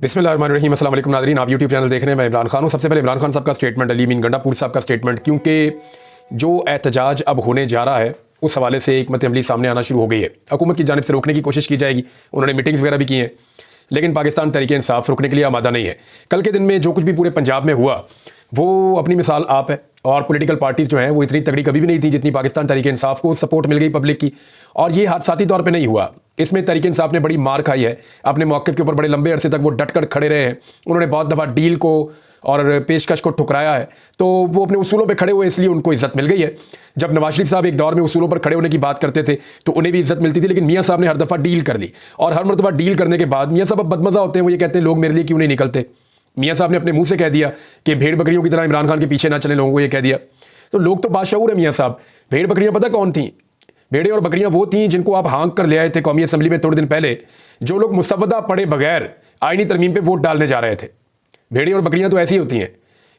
बिस्मिल्लाहिर्रहमानिर्रहीम। अस्सलाम वालेकुम नाज़रीन, आप यूट्यूब चैनल देख रहे हैं। मैं इमरान खान हूँ। सबसे पहले इमरान खान साहब का स्टेटमेंट, अली अमीन गंडापुर साहब का स्टेटमेंट, क्योंकि जो एहतजाज अब होने जा रहा है उस हवाले से एक अमली सामने आना शुरू हो गई है। हुकूमत की जानिब से रोकने की कोशिश की जाएगी, उन्होंने मीटिंग्स वगैरह भी की हैं, लेकिन पाकिस्तान तहरीक इंसाफ रुकने के लिए आमादा नहीं है। कल के दिन में जो कुछ भी पूरे पंजाब में हुआ वो अपनी मिसाल आप है, और पॉलिटिकल पार्टीज़ जो हैं वो इतनी तगड़ी कभी भी नहीं थी जितनी पाकिस्तान तहरीक इंसाफ को सपोर्ट मिल गई पब्लिक की। और ये हादसाती तौर पे नहीं हुआ, इसमें तहरीक इंसाफ ने बड़ी मार खाई है। अपने मौक़िफ़ के ऊपर बड़े लंबे अरसे तक वो डट कर खड़े रहे हैं। उन्होंने बहुत दफ़ा डील को और पेशकश को ठुकराया है, तो वो अपने उसूलों पे खड़े हुए, इसलिए उनको इज़्ज़त मिल गई है। जब नवाज शरीफ साहब एक दौर में उसूलों पर खड़े होने की बात करते थे तो उन्हें भी इज़्ज़त मिलती थी, लेकिन मियाँ साहब ने हर दफ़ा डील कर ली, और हर मरतबा डील करने के बाद मियाँ साहब अब बदमज़ा होते हैं। वो ये कहते हैं लोग मेरे लिए क्यों नहीं निकलते। मियाँ साहब ने अपने मुंह से कह दिया कि भेड़ बकरियों की तरह इमरान खान के पीछे ना चले, लोगों को ये कह दिया। तो लोग तो बाशऊर है मियाँ साहब। भेड़ बकरियाँ पता कौन थी? भेड़ें और बकरियाँ वो थीं जिनको आप हाँक कर ले आए थे कौमी असम्बली में थोड़े दिन पहले, जो लोग मुसव्वदा पढ़े बगैर आईनी तरमीम पे वोट डालने जा रहे थे। भेड़ें और बकरियाँ तो ऐसी होती हैं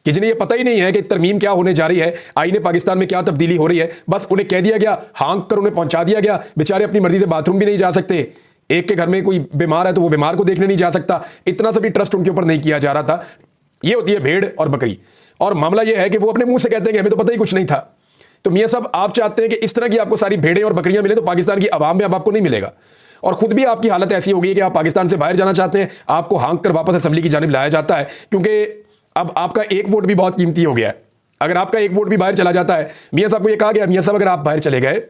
कि जिन्हें ये पता ही नहीं है कि तरमीम क्या होने जा रही है, आईने पाकिस्तान में क्या तब्दीली हो रही है। बस उन्हें कह दिया गया, हाँक कर उन्हें पहुंचा दिया गया। बेचारे अपनी मर्जी से बाथरूम भी नहीं जा सकते। एक के घर में कोई बीमार है तो वो बीमार को देखने नहीं जा सकता। इतना सा भी ट्रस्ट उनके ऊपर नहीं किया जा रहा था। ये होती है भेड़ और बकरी। और मामला ये है कि वो अपने मुंह से कहते हैं कि हमें तो पता ही कुछ नहीं था। तो मियाँ साहब, आप चाहते हैं कि इस तरह की आपको सारी भेड़ें और बकरियां मिले, तो पाकिस्तान की आवाम में अब आपको नहीं मिलेगा। और खुद भी आपकी हालत ऐसी हो गई है कि आप पाकिस्तान से बाहर जाना चाहते हैं, आपको हाँक कर वापस असेंबली की जानिब लाया जाता है, क्योंकि अब आपका एक वोट भी बहुत कीमती हो गया है। अगर आपका एक वोट भी बाहर चला जाता है, मियाँ साहब को यह कहा गया, मियाँ साहब अगर आप बाहर चले गए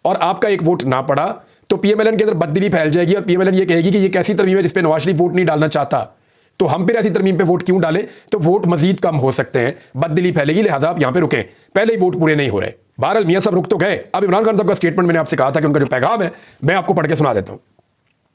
और आपका एक वोट ना पड़ा तो पीएमएलएन के अंदर बददिली फैल जाएगी, और पीएमएलएन ये कहेगी कि ये कैसी तरमीम है जिस पे नवाज शरीफ वोट नहीं डालना चाहता, तो हम फिर ऐसी तरमीम पे वोट क्यों डालें। तो वोट मजीद कम हो सकते हैं, बददिली फैलेगी, लिहाजा आप यहां पे रुकें। पहले ही वोट पूरे नहीं हो रहे। बहरहाल मियाँ साहब रुक तो गए। अब इमरान खान साहब का स्टेटमेंट, मैंने आपसे कहा था कि उनका जो पैगाम है मैं आपको पढ़ के सुना देता हूं।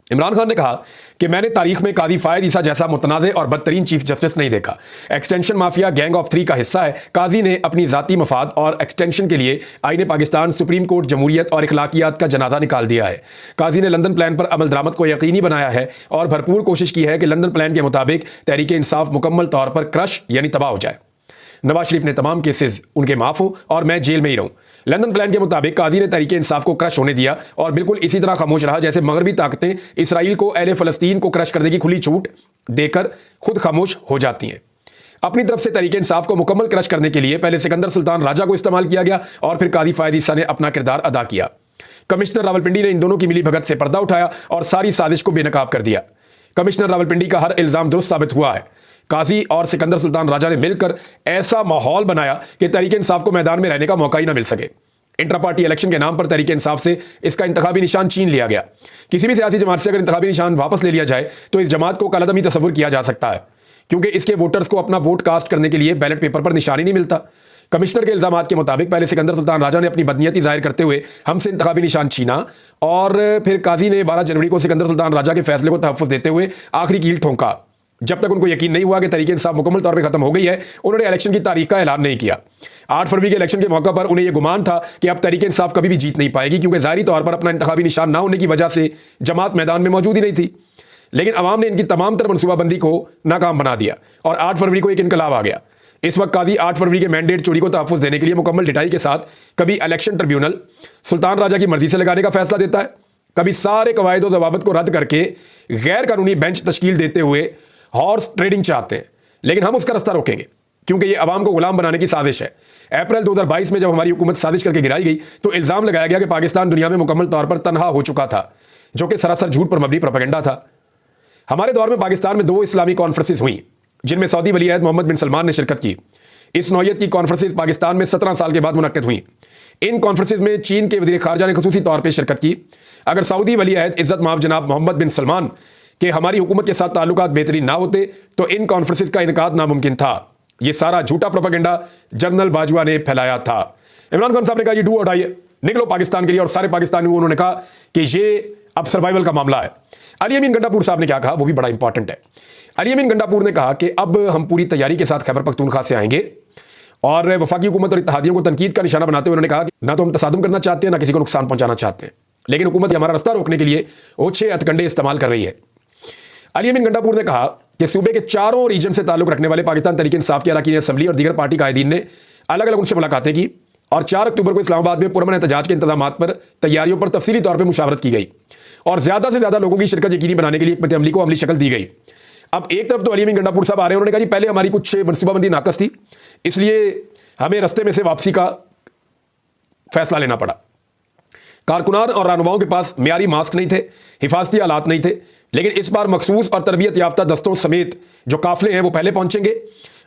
इमरान खान ने कहा कि मैंने तारीख में कादी फायद ईसा जैसा मुतनाज़े और बदतरीन चीफ जस्टिस नहीं देखा। एक्सटेंशन माफिया गैंग ऑफ 3 का हिस्सा है। काजी ने अपनी ज़ाती मफाद और एक्सटेंशन के लिए आईने पाकिस्तान, सुप्रीम कोर्ट, जमहूरियत और इखलाकियात का जनाजा निकाल दिया है। काजी ने लंदन प्लान पर अमल दरामद को यकीनी बनाया है और भरपूर कोशिश की है कि लंदन प्लान के मुताबिक तहरीक इंसाफ मुकम्मल तौर पर क्रश यानी तबाह हो जाए। नवाज शरीफ ने तमाम केसेस उनके माफ़ हो और मैं जेल में ही रहूं। लंदन प्लान के मुताबिक काजी ने तहरीक इंसाफ को क्रश होने दिया और बिल्कुल इसी तरह खामोश रहा जैसे मगरबी ताकतें इसराइल को अहले फ़लस्तीन को क्रश करने की खुली छूट देकर खुद खामोश हो जाती हैं। अपनी तरफ से तहरीक इंसाफ को मुकम्मल क्रश करने के लिए पहले सिकंदर सुल्तान राजा को इस्तेमाल किया गया और फिर कादी फायद ईसा ने अपना किरदार अदा किया। कमिश्नर रावलपिंडी ने इन दोनों की मिली भगत से पर्दा उठाया और सारी साजिश को बेनकाब कर दिया। कमिश्नर रावलपिंडी का हर इल्ज़ाम दुरुस्त साबित हुआ है। काजी और सिकंदर सुल्तान राजा ने मिलकर ऐसा माहौल बनाया कि तहरीक इंसाफ को मैदान में रहने का मौका ही ना मिल सके। इंट्रा पार्टी इलेक्शन के नाम पर तहरीक इंसाफ से इसका इंतखाबी निशान छीन लिया गया। किसी भी सियासी जमात से अगर इंतखाबी निशान वापस ले लिया जाए तो इस जमात को कलअदमी तस्वुर किया जा सकता है, क्योंकि इसके वोटर्स को अपना वोट कास्ट करने के लिए बैलेट पेपर पर निशान ही नहीं मिलता। कमिश्नर के इल्जामात के मुताबिक पहले सिकंदर सुल्तान राजा ने अपनी बदनीयती जाहिर करते हुए हमसे इंतखाबी निशान छीना, और फिर काजी ने 12 जनवरी को सिकंदर सुल्तान राजा के फैसले को तहफ़्फ़ुज़ देते हुए आखिरी कील ठोंका। जब तक उनको यकीन नहीं हुआ कि तहरीक इंसाफ मुकम्मल तौर पे खत्म हो गई है, उन्होंने इलेक्शन की तारीख का ऐलान नहीं किया। 8 फरवरी के इलेक्शन के मौके पर उन्हें यह गुमान था कि अब तहरीक इंसाफ कभी भी जीत नहीं पाएगी, क्योंकि ज़ाहिरी तौर पर अपना इंतखाबी निशान ना होने की वजह से जमात मैदान में मौजूद ही नहीं थी। लेकिन अवाम ने इनकी तमाम तरह मनसूबाबंदी को नाकाम बना दिया और 8 फरवरी को एक इनकलाब आ गया। इस वक्त काजी 8 फरवरी के मैंडेट चोरी को तहफ़्फ़ुज़ देने के लिए मुकम्मल डिटाई के साथ कभी इलेक्शन ट्रिब्यूनल सुल्तान राजा की मर्जी से लगाने का फैसला देता है, कभी सारे कवायद और ज़वाबित को रद्द करके गैर कानूनी बेंच तश्कील देते हुए हॉर्स ट्रेडिंग चाहते हैं। लेकिन हम उसका रास्ता रोकेंगे, क्योंकि ये अवाम को गुलाम बनाने की साजिश है। अप्रैल 2022 में जब हमारी हुकूमत साजिश करके गिराई गई तो इल्ज़ाम लगाया गया कि पाकिस्तान दुनिया में मुकम्मल तौर पर तनहा हो चुका था, जो कि सरासर झूठ पर मबनी प्रोपेगेंडा था। हमारे दौर में पाकिस्तान में 2 इस्लामी कॉन्फ्रेंसेस हुई, जिनमें सऊदी वली अहद मोहम्मद बिन सलमान ने शिरकत की। इस नौयत की कॉन्फ्रेंसेस पाकिस्तान में 17 साल के बाद मुनक्किद हुई। इन कॉन्फ्रेंसेस में चीन के वज़ीर ख़ारजा ने ख़ुसूसी तौर पर शिरकत की। अगर सऊदी वली अहद इज़्ज़त माफ़ जनाब मोहम्मद बिन सलमान कि हमारी हुकूमत के साथ ताल्लुकात बेहतरीन ना होते तो इन कॉन्फ्रेंसेस का इनकाद नामुमकिन था। यह सारा झूठा प्रोपेगेंडा जनरल बाजवा ने फैलाया था। इमरान खान साहब ने कहा ये डू और डाई, निकलो पाकिस्तान के लिए, और सारे पाकिस्तानियों को उन्होंने कहा कि ये अब सर्वाइवल का मामला है। अली अमीन गंडापुर साहब ने क्या कहा वो भी बड़ा इंपॉर्टेंट है। अली अमीन गंडापुर ने कहा कि अब हम पूरी तैयारी के साथ खैबर पख्तूनख्वा से आएंगे, और वफाकी हुकूमत और इत्तेहादियों को तनकीद का निशाना बनाते हुए उन्होंने कहा कि ना तो हम तसादुम करना चाहते हैं, ना किसी को नुकसान पहुंचाना चाहते हैं, लेकिन हुकूमत हमारा रास्ता रोकने के लिए ओछे हथकंडे इस्तेमाल कर रही है। अली अमीन गंडापुर ने कहा कि सूबे के चारों रीजन से ताल्लुक रखने वाले पाकिस्तान तहरीक इंसाफ की अरकान असम्बली और दीगर पार्टी कायदीन ने अलग अलग उनसे मुलाकातें की, और 4 अक्टूबर को इस्लामाबाद में पुरअमन एहतजाज के इंतजामात पर तैयारियों पर तफसीली तौर पर मुशावरत की गई, और ज़्यादा से ज़्यादा लोगों की शिरकत यकीनी बनाने के लिए एक अमली को अमली शक्ल दी गई। अब एक तरफ तो अली अमीन गंडापुर साहब आ रहे हैं, उन्होंने कहा जी पहले हमारी कुछ मनसूबाबंदी नाकस थी, इसलिए हमें रास्ते में से वापसी का फैसला लेना पड़ा। कारकुनान और रहनुमाओं के पास मियारी मास्क नहीं थे, हिफाजती आलात नहीं थे, लेकिन इस बार मखसूस और तरबियत याफ्ता दस्तों समेत जो काफिले हैं वो पहले पहुंचेंगे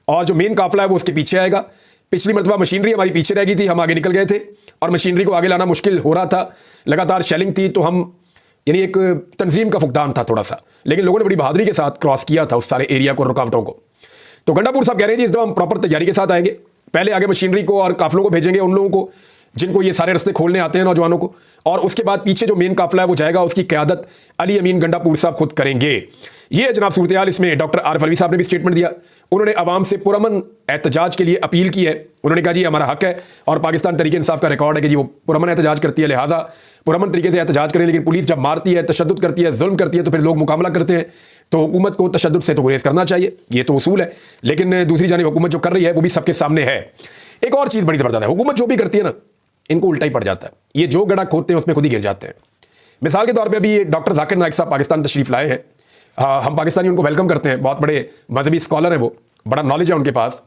और जो मेन काफिला है वो उसके पीछे आएगा। पिछली मरतबा मशीनरी हमारी पीछे रह गई थी, हम आगे निकल गए थे और मशीनरी को आगे लाना मुश्किल हो रहा था, लगातार शेलिंग थी, तो हम यानी एक तंजीम का फुकदान था थोड़ा सा, लेकिन लोगों ने बड़ी बहादुरी के साथ क्रॉस किया था उस सारे एरिया को, रुकावटों को। तो गंडापुर साहब कह रहे हैं जी इस दफा हम प्रॉपर तैयारी के साथ आएंगे, पहले आगे मशीनरी को और काफिलों को भेजेंगे, उन लोगों को जिनको ये सारे रास्ते खोलने आते हैं, नौजवानों को, और उसके बाद पीछे जो मेन काफिला है वो जाएगा, उसकी क़यादत अली अमीन गंडापुर साहब खुद करेंगे। ये जनाब सूरत हाल। इसमें डॉक्टर आरिफ अलवी साहब ने भी स्टेटमेंट दिया, उन्होंने आवाम से पुरअमन एहतजाज के लिए अपील की है। उन्होंने कहा जी हमारा हक है और पाकिस्तान तरीके इंसाफ का रिकॉर्ड है कि जी वो पुरअमन एहतजाज करती है, लिहाजा पुरअमन तरीके से एहतजाज करें, लेकिन पुलिस जब मारती है, तशद्दुद करती है, जुल्म करती है, तो फिर लोग मुकाबला करते हैं, तो हुकूमत को तशद्दुद से तो गुरेज करना चाहिए, ये तो उसूल है। लेकिन दूसरी जानिब हुकूमत जो कर रही है वो भी सबके सामने है। एक और चीज़ बड़ी ज़बरदस्त है, हुकूमत जो भी करती है ना, इनको उल्टा ही पड़ जाता है, ये जो गड़ा खोदते हैं उसमें खुद ही गिर जाते हैं। मिसाल के तौर पे अभी डॉक्टर जाकिर नाइक साहब पाकिस्तान तशरीफ लाए हैं, हम पाकिस्तानी उनको वेलकम करते हैं, बहुत बड़े मजहबी स्कॉलर हैं वो, बड़ा नॉलेज है उनके पास।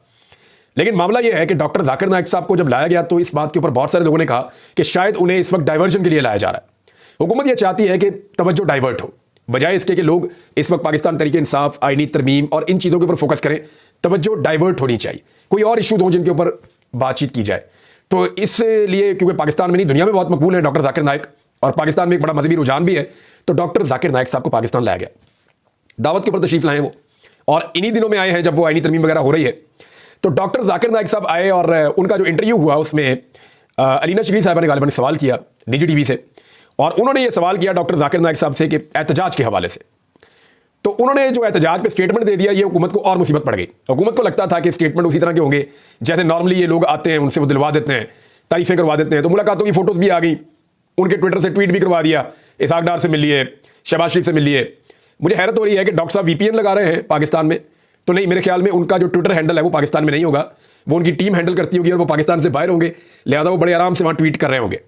लेकिन मामला ये है कि डॉक्टर जाकिर नाइक साहब को जब लाया गया तो इस बात के ऊपर बहुत सारे लोगों ने कहा कि शायद उन्हें इस वक्त डाइवर्जन के लिए लाया जा रहा है। हुकूमत ये चाहती है कि तवज्जो डाइवर्ट हो, बजाय इसके कि लोग इस वक्त पाकिस्तान तरीके इंसाफ, आईनी तरमीम और इन चीज़ों के ऊपर फोकस करें, तवज्जो डाइवर्ट होनी चाहिए, कोई और इशू हो जिनके ऊपर बातचीत की जाए। तो इसलिए क्योंकि पाकिस्तान में नहीं दुनिया में बहुत मकबूल है डॉक्टर जाकिर नाइक, और पाकिस्तान में एक बड़ा मजहबी रुझान भी है, तो डॉक्टर जाकिर नाइक साहब को पाकिस्तान लाया गया, दावत के ऊपर तशरीफ लाए वो, और इन्हीं दिनों में आए हैं जब वो आईनी तरमीम वगैरह हो रही है। तो डॉक्टर जाकिर नाइक साहब आए और उनका जो इंटरव्यू हुआ उसमें अलीना शरीफ साहब ने गालिबन सवाल किया निजी टीवी से, और उन्होंने ये सवाल किया डॉक्टर जाकिर नाइक साहब से कि एहतजाज के हवाले से। तो उन्होंने जो एहतजाज पे स्टेटमेंट दे दिया, ये हुकूमत को और मुसीबत पड़ गई। हुकूमत को लगता था कि स्टेटमेंट उसी तरह के होंगे जैसे नॉर्मली ये लोग आते हैं, उनसे वो दिलवा देते हैं, तारीफें करवा देते हैं। तो मुलाकातों की फोटोज भी आ गई, उनके ट्विटर से ट्वीट भी करवा दिया, इसहाक डार से मिल लिए, शहबाज शरीफ से मिल लिए। मुझे हैरत हो रही है कि डॉक्टर साहब वीपीएन लगा रहे हैं पाकिस्तान में, तो नहीं, मेरे ख्याल में उनका जो ट्विटर हैंडल है वो पाकिस्तान में नहीं होगा, वो उनकी टीम हैंडल करती होगी और वो पाकिस्तान से बाहर होंगे, लिहाजा वो बड़े आराम से वहाँ ट्वीट कर रहे होंगे,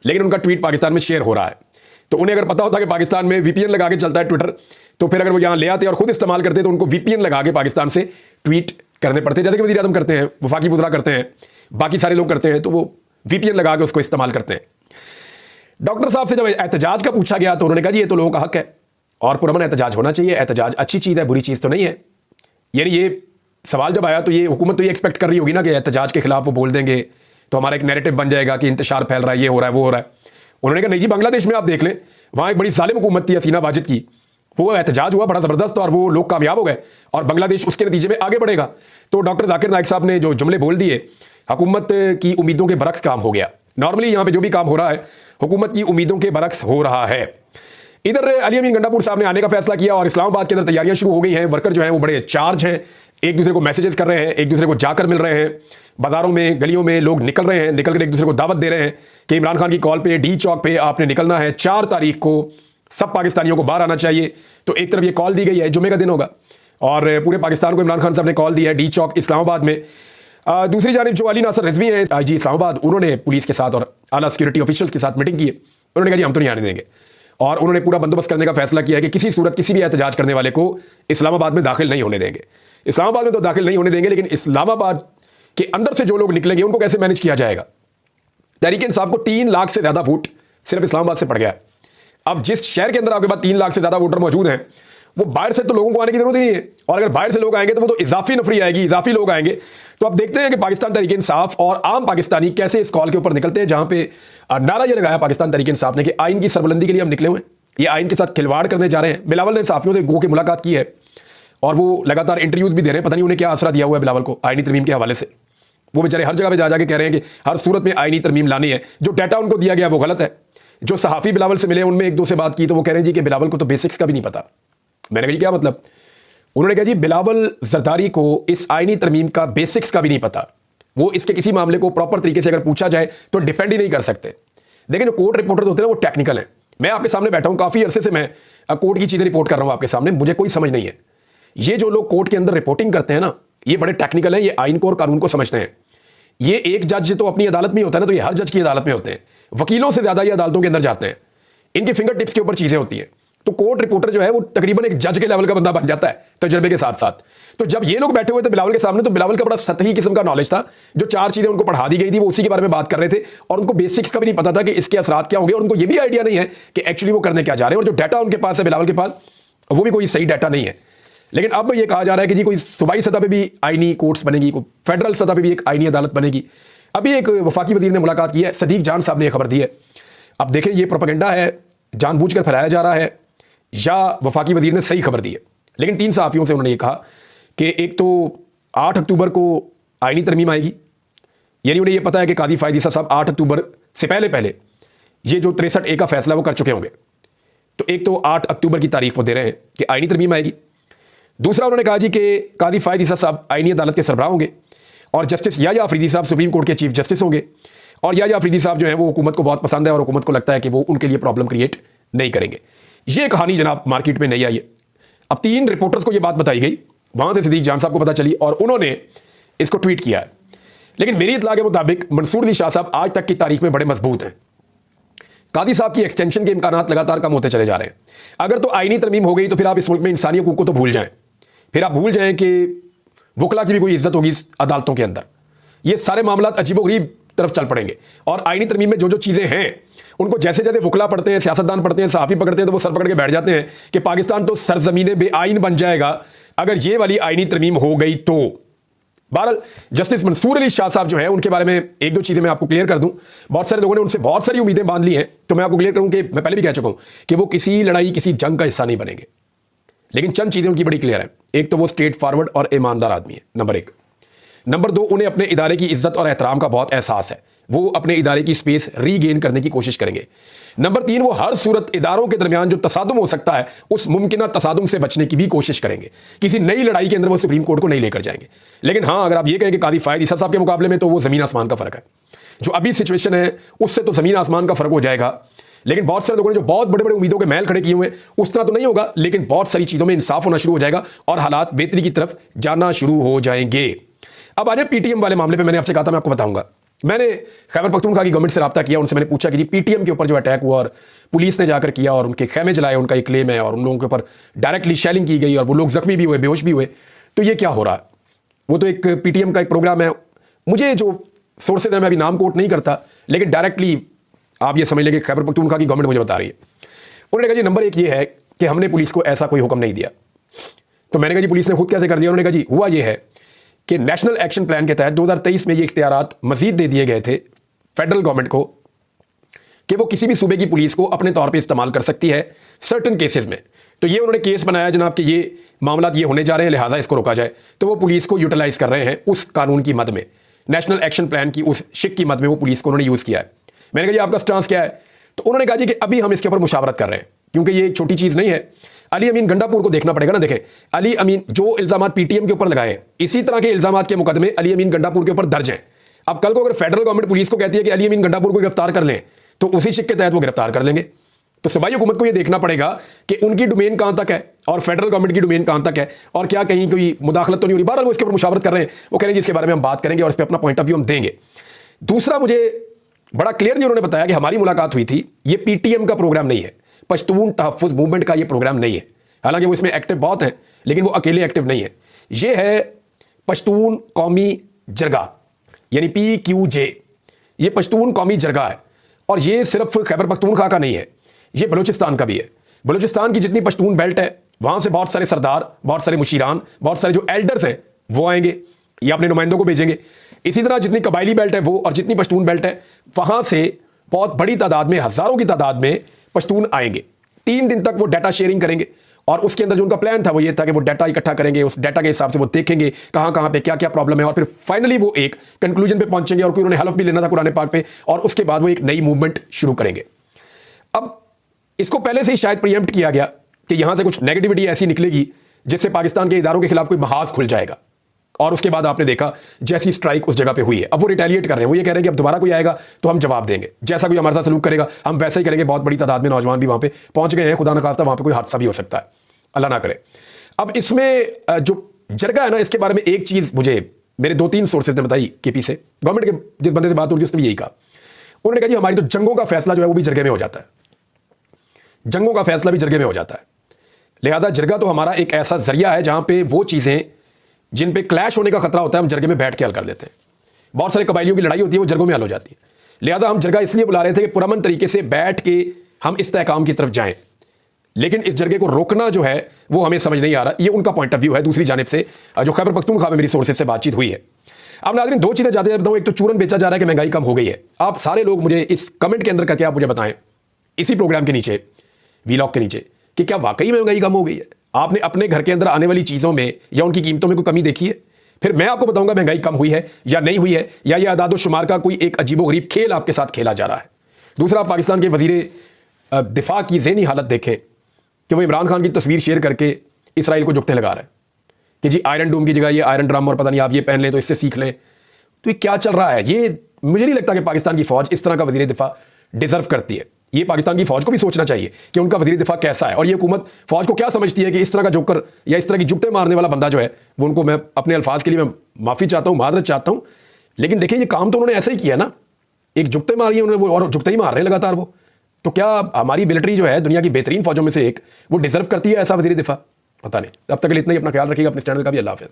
लेकिन उनका ट्वीट पाकिस्तान में शेयर हो रहा है। तो उन्हें अगर पता होता कि पाकिस्तान में वीपीएन लगा के चलता है ट्विटर, तो फिर अगर वो यहाँ ले आते और खुद इस्तेमाल करते तो उनको वीपीएन लगा के पाकिस्तान से ट्वीट करने पड़ते, जैसे कि वज़ीर आज़म करते हैं, वफाकी वज़रा करते हैं, बाकी सारे लोग करते हैं, तो वो वीपीएन लगा के उसको इस्तेमाल करते हैं। डॉक्टर साहब से जब एहतजाज का पूछा गया तो उन्होंने कहा जी ये तो लोगों का हक है और पुरअमन एहतजाज होना चाहिए, एहतजाज अच्छी चीज़ है, बुरी चीज़ तो नहीं है। यानी ये सवाल जब आया तो ये हुकूमत तो ये एक्सपेक्ट कर रही होगी ना कि एहतजाज के खिलाफ वो बोल देंगे तो हमारा एक नैरेटिव बन जाएगा कि इंतशार फैल रहा है, ये हो रहा है, वो हो रहा है। उन्होंने कहा नहीं जी, बांग्लादेश में आप देख लें, वहाँ एक बड़ी जालिम हुकूमत थी हसीना वाजिद की, वो एहतजाज हुआ बड़ा ज़बरदस्त और वो लोग कामयाब हो गए और बांग्लादेश उसके नतीजे में आगे बढ़ेगा। तो डॉक्टर जाकिर नाइक साहब ने जो जुमले बोल दिए, हुकूमत की उम्मीदों के बरक्स काम हो गया। नॉर्मली यहाँ पे जो भी काम हो रहा है हुकूमत की उम्मीदों के बरक्स हो रहा है। इधर अली अमीन गंडापुर साहब ने आने का फैसला किया और इस्लामाबाद के अंदर तैयारियां शुरू हो गई हैं। वर्कर जो हैं वो बड़े चार्ज हैं, एक दूसरे को मैसेजेस कर रहे हैं, एक दूसरे को जाकर मिल रहे हैं, बाजारों में गलियों में लोग निकल रहे हैं, निकल कर एक दूसरे को दावत दे रहे हैं कि इमरान खान की कॉल पे डी चौक पे आपने निकलना है, 4 तारीख को सब पाकिस्तानियों को बाहर आना चाहिए। तो एक तरफ ये कॉल दी गई है, जुमे का दिन होगा और पूरे पाकिस्तान को इमरान खान साहब ने कॉल दी है डी चौक इस्लामाबाद में। दूसरी जानिब जो अली नासर रिजवी हैं आईजी इस्लामाबाद, उन्होंने पुलिस के साथ और आला सिक्योरिटी ऑफिशियल्स के साथ मीटिंग की है। उन्होंने कहा जी हम तो नहीं आने देंगे और उन्होंने पूरा बंदोबस्त करने का फैसला किया है कि किसी सूरत किसी भी एहतजाज करने वाले को इस्लामाबाद में दाखिल नहीं होने देंगे। इस्लामाबाद में तो दाखिल नहीं होने देंगे, लेकिन इस्लामाबाद के अंदर से जो लोग निकलेंगे उनको कैसे मैनेज किया जाएगा। तहरीक इंसाफ को 3 लाख से ज़्यादा वोट सिर्फ इस्लामाबाद से पड़ गया। अब जिस शहर के अंदर आपके पास 3 लाख से ज़्यादा वोटर मौजूद हैं, वो बाहर से तो लोगों को आने की जरूरत ही नहीं है, और अगर बाहर से लोग आएंगे तो वो तो इजाफी नफरी आएगी, इजाफी लोग आएंगे। तो अब देखते हैं कि पाकिस्तान तहरीक इंसाफ और आम पाकिस्तानी कैसे इस कॉल के ऊपर निकलते हैं, जहां पे नारा ये लगाया पाकिस्तान तहरीक इंसाफ ने कि आइन की सरबुलंदी के लिए हम निकले हुए हैं, ये आइन के साथ खिलवाड़ करने जा रहे हैं। बिलावल ने साफियों से गो के मुलाकात की है और वो लगातार इंटरव्यूज भी दे रहे हैं, पता नहीं उन्हें क्या आसरा दिया हुआ है बिलावल को आइनी तरमीम के हवाले से। वो बेचारे हर जगह पे जा जाके कह रहे हैं कि हर सूरत में आइनी तरमीम लानी है, जो डाटा उनको दिया गया वो गलत है। जो सहाफ़ी बिलावल से मिले उनमें 1-2 से बात की तो वो कह रहे हैं जी कि बिलावल को तो बेसिक्स का भी नहीं पता। मैंने कहा क्या मतलब? उन्होंने कहा जी बिलावल जरदारी को इस आइनी तरमीम का बेसिक्स का भी नहीं पता, वो इसके किसी मामले को प्रॉपर तरीके से अगर पूछा जाए तो डिफेंड ही नहीं कर सकते। देखिए जो कोर्ट रिपोर्टर्स होते हैं वो टेक्निकल हैं। मैं आपके सामने बैठा हूं, काफ़ी अरसे से मैं कोर्ट की चीज़ें रिपोर्ट कर रहा हूं आपके सामने, मुझे कोई समझ नहीं है। ये जो लोग कोर्ट के अंदर रिपोर्टिंग करते हैं ना, ये बड़े टेक्निकल हैं, ये आइन को और कानून को समझते हैं। ये एक जज तो अपनी अदालत में होता है ना, तो ये हर जज की अदालत में होते हैं। वकीलों से ज़्यादा ये अदालतों के अंदर जाते हैं, इनके फिंगर टिप्स के ऊपर चीज़ें होती हैं। तो कोर्ट रिपोर्टर जो है वो तकरीबन एक जज के लेवल का बंदा बन जाता है तजुर्बे के साथ साथ। तो जब ये लोग बैठे हुए थे बिलावल के सामने, तो बिलावल का बड़ा सतही किस्म का नॉलेज था। जो 4 चीजें उनको पढ़ा दी गई थी वो उसी के बारे में बात कर रहे थे, और उनको बेसिक्स का भी नहीं पता था कि इसके असरात क्या होंगे, और उनको ये भी आइडिया नहीं है कि एक्चुअली वो करने क्या जा रहे हैं। और जो डाटा उनके पास है बिलावल के पास, वो भी कोई सही डाटा नहीं है। लेकिन अब ये कहा जा रहा है कि जी कोई सूबाई सतह पे भी आईनी कोर्ट्स बनेगी, कोई फेडरल सतह पे भी एक आईनी अदालत बनेगी। अभी एक वफाकी वजीर ने मुलाकात की है, सदीक जान साहब ने यह खबर दी है। अब देखें ये प्रोपेगेंडा है, जानबूझकर फैलाया जा रहा है, या वफाकी वजीर ने सही खबर दी है। लेकिन 3 सहाफ़ियों से उन्होंने ये कहा कि एक तो 8 अक्टूबर को आईनी तरमीम आएगी, यानी उन्हें ये पता है कि कादी फ़ायद ईसा साहब 8 अक्टूबर से पहले ये जो 63A का फैसला वो कर चुके होंगे। तो एक तो 8 अक्टूबर की तारीख वो दे रहे हैं कि आईनी तरमीम आएगी। दूसरा उन्होंने कहा जी कि कादी फ़ायद ईसा साहब आईनी अदालत के सरबराह होंगे, और जस्टिस याह्या अफरीदी साहब सुप्रीम कोर्ट के चीफ जस्टिस होंगे। और याह्या अफरीदी साहब जो है वो हुकूमत को बहुत पसंद है, और हुकूमत को लगता है कि वो उनके लिए प्रॉब्लम क्रिएट नहीं करेंगे। ये कहानी जनाब मार्केट में नहीं आई है। अब 3 रिपोर्टर्स को ये बात बताई गई, वहां से सदीक जान साहब को पता चली और उन्होंने इसको ट्वीट किया है। लेकिन मेरी इत्तला के मुताबिक मंसूर अली शाह साहब आज तक की तारीख में बड़े मजबूत हैं। कादी साहब की एक्सटेंशन के इम्कानात लगातार कम होते चले जा रहे हैं। अगर तो आईनी तरमीम हो गई तो फिर आप इस मुल्क में इंसानी हकूक को तो भूल जाएं, फिर आप भूल जाएं कि वकला की भी कोई इज्जत होगी अदालतों के अंदर। ये सारे मामला अजीबोगरीब तरफ चल पड़ेंगे। और आईनी तरमीम में जो जो चीज़ें हैं उनको जैसे जैसे वकला पढ़ते हैं, सियासतदान पढ़ते हैं, सहाफ़ी पकड़ते हैं, तो वो सर पकड़ के बैठ जाते हैं कि पाकिस्तान तो सरजमीन बेआइन बन जाएगा अगर ये वाली आईनी तरमीम हो गई तो। बहरहाल जस्टिस मंसूर अली शाह साहब जो है उनके बारे में 1-2 चीज़ें मैं आपको क्लियर कर दूं। बहुत सारे लोगों ने उनसे बहुत सारी उम्मीदें बांध ली हैं, तो मैं आपको क्लियर करूं कि मैं पहले भी कह चुका हूं कि वो किसी लड़ाई किसी जंग का हिस्सा नहीं बनेंगे। लेकिन चंद चीज़ें उनकी बड़ी क्लियर है। एक तो वो स्ट्रेट फॉरवर्ड और ईमानदार आदमी है, नंबर 1। नंबर 2, उन्हें अपने इदारे की इज्जत और एहतराम का बहुत एहसास है, वो अपने इदारे की स्पेस रीगेन करने की कोशिश करेंगे। नंबर 3, वो हर सूरत इदारों के दरमियान जो तसादुम हो सकता है उस मुमकिन तसादुम से बचने की भी कोशिश करेंगे। किसी नई लड़ाई के अंदर वो सुप्रीम कोर्ट को नहीं लेकर जाएंगे। लेकिन हाँ, अगर आप ये कहें कि कादी फ़ायद ईसा साहब के मुकाबले में तो वो ज़मीन आसमान का फ़र्क है। जो अभी सिचुएशन है उससे तो ज़मीन आसमान का फ़र्क हो जाएगा। लेकिन बहुत सारे लोगों ने जो बहुत बड़े बड़े उम्मीदों के महल खड़े किए हुए उस तरह तो नहीं होगा, लेकिन बहुत सारी चीज़ों में इंसाफ होना शुरू हो जाएगा और हालात बेहतरी की तरफ जाना शुरू हो जाएंगे। अब आज पीटीएम वाले मामले पे मैंने आपसे कहा था मैं आपको बताऊंगा। मैंने खैबर पख्तूनख्वा की गवर्नमेंट से रब्ता किया, उनसे मैंने पूछा कि जी पीटीएम के ऊपर जो अटैक हुआ और पुलिस ने जाकर किया और उनके खैमे जलाए, उनका एक क्लेम है, और उन लोगों के ऊपर डायरेक्टली शेलिंग की गई और वो लोग जख्मी भी हुए, बेहोश भी हुए, तो ये क्या हो रहा है? वो तो एक पीटीएम का एक प्रोग्राम है। मुझे जो सोर्सेज है मैं अभी नाम कोट नहीं करता, लेकिन डायरेक्टली आप ये समझ लेंगे खैबर पख्तूनख्वा की गवर्नमेंट मुझे बता रही है। उन्होंने कहा जी नंबर 1 ये है कि हमने पुलिस को ऐसा कोई हुक्म नहीं दिया। तो मैंने कहा जी पुलिस ने खुद कैसे कर दिया? उन्होंने कहा जी हुआ ये है कि नेशनल एक्शन प्लान के तहत 2023 में ये इख्तियारात मजीद दे दिए गए थे फेडरल गवर्नमेंट को कि वो किसी भी सूबे की पुलिस को अपने तौर पे इस्तेमाल कर सकती है सर्टन केसेस में। तो ये उन्होंने केस बनाया जनाब कि ये मामला ये होने जा रहे हैं, लिहाजा इसको रोका जाए। तो वो पुलिस को यूटिलाइज कर रहे हैं उस कानून की मद में, नेशनल एक्शन प्लान की उस शिक की मद में वो पुलिस को उन्होंने यूज़ किया है। मैंने कहा जी आपका स्टांस क्या है? तो उन्होंने कहा जी कि अभी हम इसके ऊपर मुशावरत कर रहे हैं, क्योंकि ये एक छोटी चीज़ नहीं है। अली अमीन गंडापुर को देखना पड़ेगा ना। देखें, अली अमीन जो इल्ज़ामात पीटीएम के ऊपर लगाए हैं, इसी तरह के इल्ज़ामात के मुकदमे अली अमीन गंडापुर के ऊपर दर्ज हैं। अब कल को अगर फेडरल गवर्नमेंट पुलिस को कहती है कि अली अमीन गंडापुर को गिरफ्तार कर लें, तो उसी शिक के तहत वो गिरफ्तार कर लेंगे। तो सूबाई हुकूमत को ये देखना पड़ेगा कि उनकी डोमेन कहां तक है और फेडरल गवर्नमेंट की डोमेन कहां तक है, और क्या कहीं कोई मुदाखलत तो नहीं हो रही। बहरहाल वो इसके ऊपर मुशावरत कर रहे हैं, वो कह रहे हैं इसके बारे में हम बात करेंगे और इस पर अपना पॉइंट ऑफ व्यू हम देंगे। दूसरा, मुझे बड़ा क्लियरली उन्होंने बताया कि हमारी मुलाकात हुई थी, ये पीटीएम का प्रोग्राम नहीं है, पश्तून तहफ़्फ़ुज़ मूवमेंट का ये प्रोग्राम नहीं है। हालांकि वो इसमें एक्टिव बहुत हैं, लेकिन वो अकेले एक्टिव नहीं है। ये है पश्तून कौमी जरगा, यानी PQJ। ये पश्तून कौमी जरगा है, और ये सिर्फ खैबर पख्तूनख्वा का नहीं है, ये बलूचिस्तान का भी है। बलूचिस्तान की जितनी पश्तून बेल्ट है वहाँ से बहुत सारे सरदार, बहुत सारे मुशीरान, बहुत सारे जो एल्डर्स हैं वो आएंगे, ये अपने नुमाइंदों को भेजेंगे। इसी तरह जितनी कबायली बेल्ट है वो और जितनी पश्तून बेल्ट है वहाँ से बहुत बड़ी तादाद में, हज़ारों की तादाद में पश्तून आएंगे। 3 दिन तक वो डाटा शेयरिंग करेंगे, और उसके अंदर जो उनका प्लान था वो ये था कि वो डाटा इकट्ठा करेंगे, उस डाटा के हिसाब से वो देखेंगे कहाँ कहाँ पे क्या क्या प्रॉब्लम है, और फिर फाइनली वो एक कंक्लूजन पे पहुंचेंगे। और कोई उन्होंने हलफ भी लेना था कुरान पाक पे, और उसके बाद वो एक नई मूवमेंट शुरू करेंगे। अब इसको पहले से ही शायद प्रीएम्प्ट किया गया कि यहां से कुछ नेगेटिविटी ऐसी निकलेगी जिससे पाकिस्तान के इदारों के खिलाफ कोई महाज खुल जाएगा। और उसके बाद आपने देखा जैसी स्ट्राइक उस जगह पे हुई है, अब वो रिटेलिएट कर रहे हैं। वो ये कह रहे हैं कि अब दोबारा कोई आएगा तो हम जवाब देंगे, जैसा कोई हमारे साथ सलूक करेगा हम वैसा ही करेंगे। बहुत बड़ी तादाद में नौजवान भी वहां पे पहुंच गए हैं, खुदा न खास्ता वहां पे कोई हादसा भी हो सकता है, अल्लाह ना करे। अब इसमें जो जरगा है ना, इसके बारे में एक चीज़ मुझे मेरे 2-3 सोर्सेज ने बताई केपी से, गवर्नमेंट के जिस बंदे से बात हो रही है उसने भी यही कहा। उन्होंने कहा जी हमारी तो जंगों का फैसला जो है वो भी जरगे में हो जाता है। जंगों का फैसला भी जरगे में हो जाता है। लिहाजा जरगा तो हमारा एक ऐसा जरिया है जहां पे वो चीज़ें जिन पे क्लैश होने का खतरा होता है हम जरगे में बैठ के हल कर देते हैं। बहुत सारे कबाइलियों की लड़ाई होती है, वो जरगों में हल हो जाती है। लिहाजा हम जरगा इसलिए बुला रहे थे कि पुरअमन तरीके से बैठ के हम इस्तेहकाम की तरफ जाएं, लेकिन इस जरगे को रोकना जो है वो हमें समझ नहीं आ रहा। ये उनका पॉइंट ऑफ व्यू है। दूसरी जानिब से जो खैबर पख्तूनख्वा में मेरी सोर्सेज से बातचीत हुई है। अब नाज़रीन दो चीज़ें जाते बताऊँ। एक तो चूरन बेचा जा रहा है कि महंगाई कम हो गई है। आप सारे लोग मुझे इस कमेंट के अंदर करके आप मुझे बताएं, इसी प्रोग्राम के नीचे, वीलॉग के नीचे, कि क्या वाकई महंगाई कम हो गई है? आपने अपने घर के अंदर आने वाली चीज़ों में या उनकी कीमतों में कोई कमी देखी है? फिर मैं आपको बताऊंगा महंगाई कम हुई है या नहीं हुई है, या यह आदाद शुमार का कोई एक अजीबोगरीब खेल आपके साथ खेला जा रहा है। दूसरा, पाकिस्तान के वजीर दिफा की ज़हनी हालत देखें कि वो इमरान खान की तस्वीर शेयर करके इसराइल को जुगते लगा रहे हैं कि जी आयरन डूम की जगह ये आयरन ड्रम, और पता नहीं आप ये पहन लें तो इससे सीख लें। तो ये क्या चल रहा है? ये मुझे नहीं लगता कि पाकिस्तान की फ़ौज इस तरह का वजीर दिफा डिजर्व करती है। ये पाकिस्तान की फ़ौज को भी सोचना चाहिए कि उनका वजीर दिफा कैसा है, और ये हुकूमत फ़ौज को क्या समझती है कि इस तरह का जोकर या इस तरह की जुगते मारने वाला बंदा जो है वो, उनको, मैं अपने अल्फाज के लिए मैं माफ़ी चाहता हूँ, मादरत चाहता हूँ, लेकिन देखिए ये काम तो उन्होंने ऐसे ही किया ना। एक जुगते मारी है उन्होंने, और जुगते ही मार रहे हैं लगातार वो। तो क्या हमारी मिलिट्री जो है दुनिया की बेहतरीन फ़ौजों में से एक, वो डिजर्व करती है ऐसा वजीर दिफा? पता नहीं। अब तक के लिए इतना ही। अपना ख्याल रखिएगा, अपने चैनल का भी। अल्लाह हाफ़िज़।